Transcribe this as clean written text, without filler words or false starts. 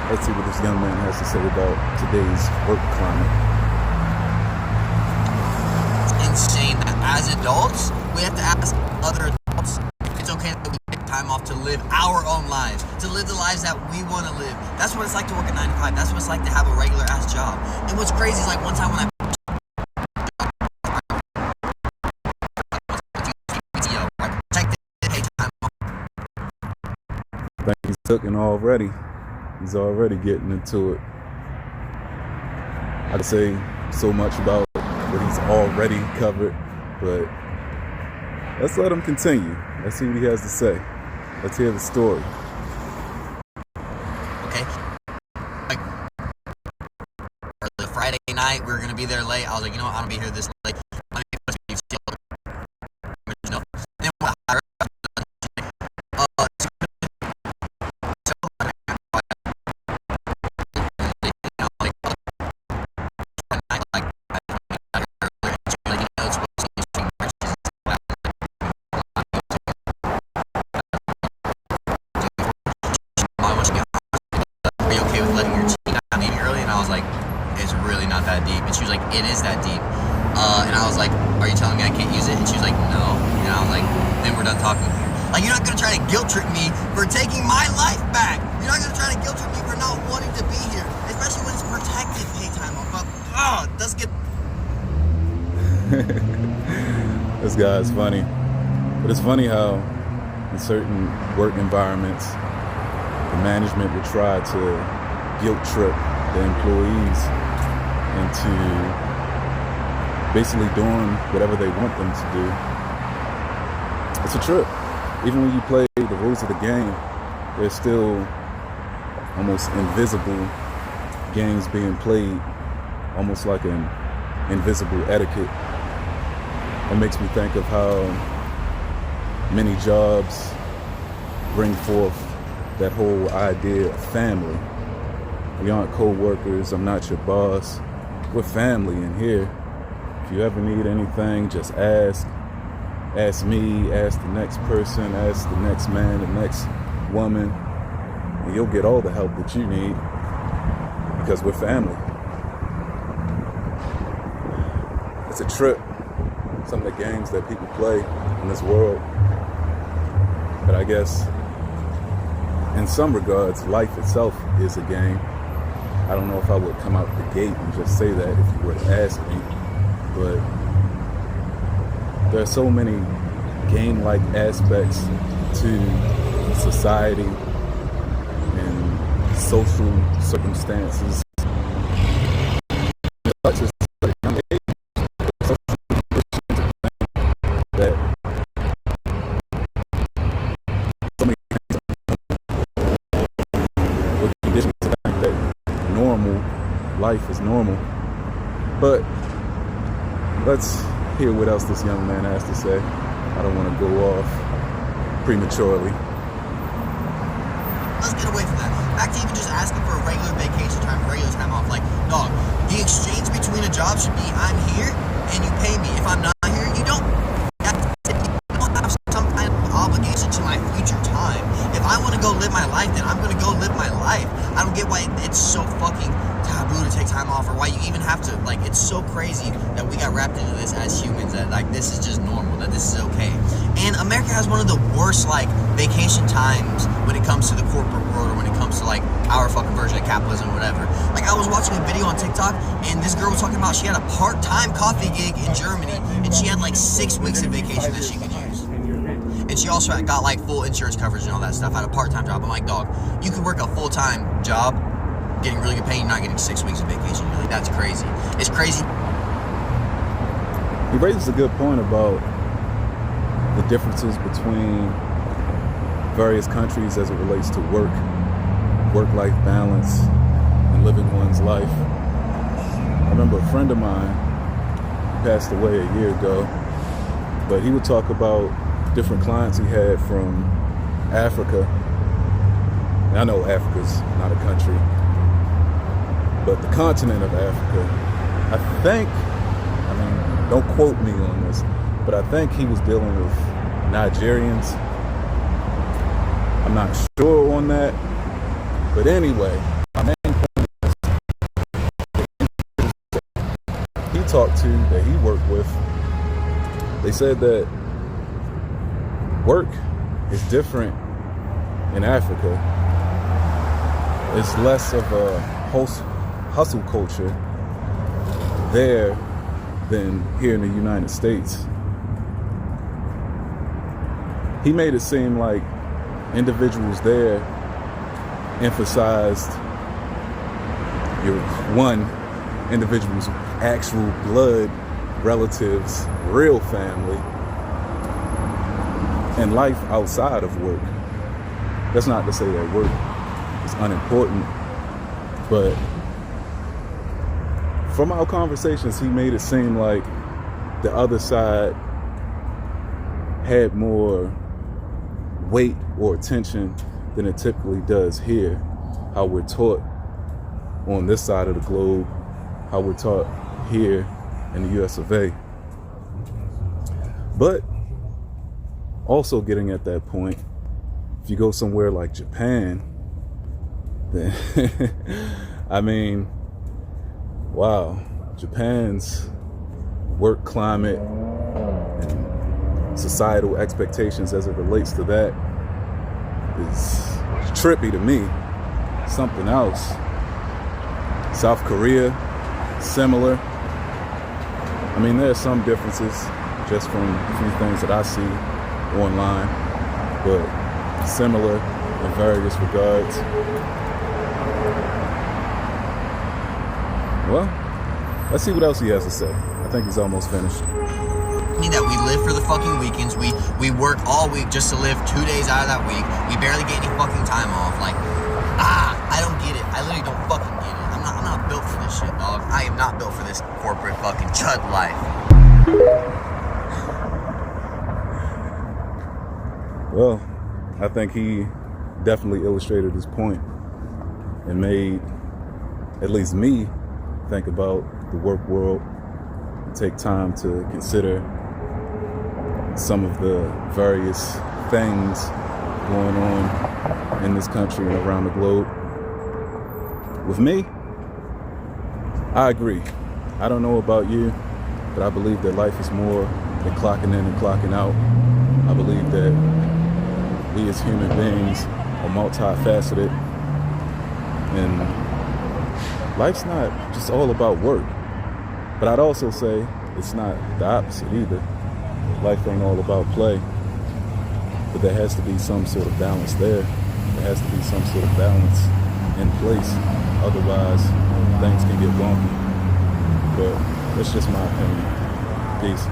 Let's see what this young man has to say about today's work climate. It's insane that as adults, we have to ask other adults if it's okay that we take time off to live our own lives, to live the lives that we want to live. That's what it's like to work a 9 to 5. That's what it's like to have a regular ass job. And what's crazy is like one time when I I think he's cooking already. He's already getting into it. I could say so much about what he's already covered, but let's let him continue. Let's see what he has to say. Let's hear the story. Okay. Like, Friday night, we were going to be there late. I was like, you know what, I don't be here this late. It is that deep. And I was like, are you telling me I can't use it? And she was like, no. And I was like, then we're done talking here. Like, you're not going to try to guilt trip me for taking my life back. You're not going to try to guilt trip me for not wanting to be here. Especially when it's protected pay time off. But, let's get... This guy's funny. But it's funny how in certain work environments, the management would try to guilt trip the employees into basically doing whatever they want them to do. It's a trip. Even when you play the rules of the game, there's still almost invisible games being played, almost like an invisible etiquette. It makes me think of how many jobs bring forth that whole idea of family. We aren't co-workers, I'm not your boss. We're family in here. If you ever need anything, just ask. Ask me, ask the next person, ask the next man, the next woman, and you'll get all the help that you need because we're family. It's a trip. Some of the games that people play in this world. But I guess in some regards, life itself is a game. I don't know if I would come out the gate and just say that if you were to ask me, but there are so many game-like aspects to society and social circumstances. That so many conditions to think that normal life is normal. But let's hear what else this young man has to say. I don't want to go off prematurely. Let's get away from that. Back to even just asking for a regular vacation time, regular time off. Like, dog, the exchange between a job should be I'm here and you pay me. If I'm not here, you don't. You don't have some kind of obligation to my future time. If I want to go live my life, then I'm going to go live my life. I don't get why it's so fucking taboo to take time off, or why you even have to, like, it's so crazy that we got wrapped into this as humans, that like this is just normal, that this is okay. And America has one of the worst like vacation times when it comes to the corporate world, or when it comes to like our fucking version of capitalism or whatever. Like, I was watching a video on TikTok and this girl was talking about she had a part-time coffee gig in Germany and she had like 6 weeks of vacation that she could use. And she also got like full insurance coverage and all that stuff. Had a part-time job. I'm like, dog, you could work a full-time job getting really good pay and not getting 6 weeks of vacation. Really, that's crazy. It's crazy. He raises a good point about the differences between various countries as it relates to work-life balance, and living one's life. I remember a friend of mine passed away a year ago, but he would talk about different clients he had from Africa. And I know Africa's not a country, but the continent of Africa, I think, don't quote me on this, but I think he was dealing with Nigerians. I'm not sure on that, but anyway, my talked to that he worked with, they said that work is different in Africa. It's less of a hustle culture there than here in the United States. He made it seem like individuals there emphasized individual's actual blood relatives, real family, and life outside of work. That's not to say that work is unimportant, but from our conversations, he made it seem like the other side had more weight or attention than it typically does here. How we're taught on this side of the globe, how we're taught here in the US of A. But also getting at that point, if you go somewhere like Japan, then I mean, wow, Japan's work climate and societal expectations as it relates to that is trippy to me. Something else. South Korea, similar. I mean, there are some differences just from a few things that I see online, but similar in various regards. Well, let's see what else he has to say. I think he's almost finished. That we live for the fucking weekends. We work all week just to live 2 days out of that week. We barely get any fucking time off. Like, I don't get it. I literally don't fucking get it. I'm not built for this shit, dog. I am not built for this corporate fucking chud life. Well, I think he definitely illustrated his point and made at least me think about the work world and take time to consider some of the various things going on in this country and around the globe. With me, I agree. I don't know about you, but I believe that life is more than clocking in and clocking out. I believe that we as human beings are multifaceted, and life's not just all about work. But I'd also say it's not the opposite either. Life ain't all about play, but there has to be some sort of balance there. There has to be some sort of balance in place. Otherwise, things can get wonky. But that's just my opinion. Peace.